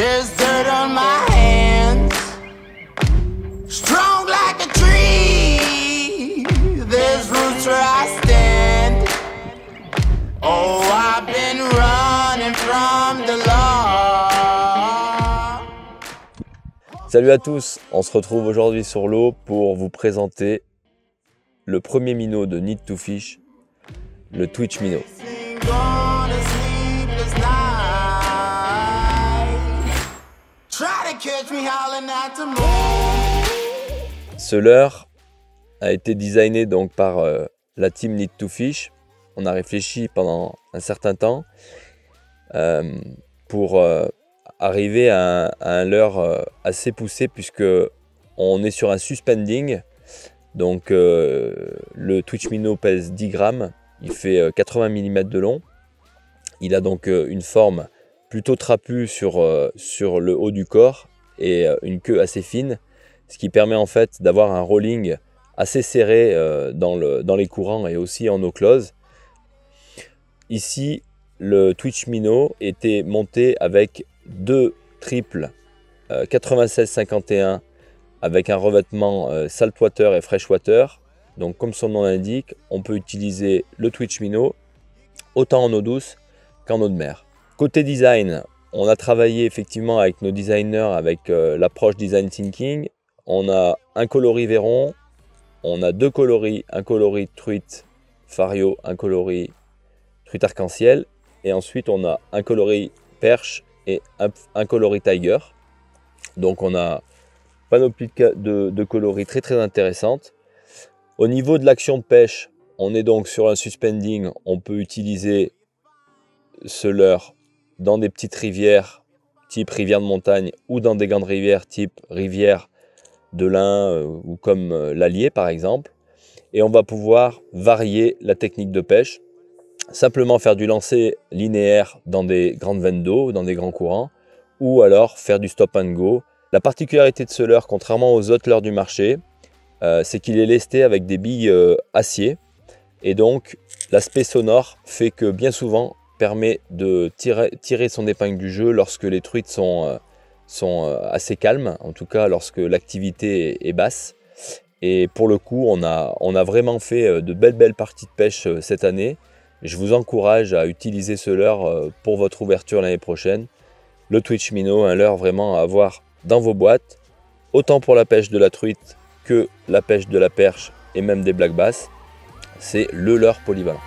There's dirt on my hands, strong like a tree. There's roots where I stand. Oh, I've been running from the law. Salut à tous, on se retrouve aujourd'hui sur l'eau pour vous présenter le premier minnow de Need to Fish, le Twitch Minnow. Ce leurre a été designé donc par la team Need to Fish. On a réfléchi pendant un certain temps pour arriver à un leurre assez poussé, puisque on est sur un suspending. Donc le Twitch Minnow pèse 10 grammes, il fait 80 mm de long. Il a donc une forme plutôt trapue sur le haut du corps et une queue assez fine, ce qui permet en fait d'avoir un rolling assez serré dans les courants et aussi en eau close. Ici, le Twitch Minnow était monté avec deux triples 96-51 avec un revêtement saltwater et freshwater. Donc comme son nom l'indique, on peut utiliser le Twitch Minnow autant en eau douce qu'en eau de mer. Côté design, on a travaillé effectivement avec nos designers avec l'approche design thinking. On a un coloris Véron, on a deux coloris, un coloris truite Fario, un coloris truite arc-en-ciel, et ensuite on a un coloris perche et un coloris tiger. Donc on a panoplie de coloris très intéressante. Au niveau de l'action de pêche, on est donc sur un suspending. On peut utiliser ce leurre dans des petites rivières type rivière de montagne ou dans des grandes rivières type rivière de l'Ain ou comme l'Allier par exemple. Et on va pouvoir varier la technique de pêche, simplement faire du lancer linéaire dans des grandes veines d'eau, dans des grands courants, ou alors faire du stop and go. La particularité de ce leurre, contrairement aux autres leurres du marché, c'est qu'il est lesté avec des billes acier, et donc l'aspect sonore fait que bien souvent permet de tirer son épingle du jeu lorsque les truites sont assez calmes, en tout cas lorsque l'activité est basse. Et pour le coup, on a vraiment fait de belles parties de pêche cette année. Je vous encourage à utiliser ce leurre pour votre ouverture l'année prochaine. Le Twitch Minnow, un leurre vraiment à avoir dans vos boîtes, autant pour la pêche de la truite que la pêche de la perche et même des black bass. C'est le leurre polyvalent.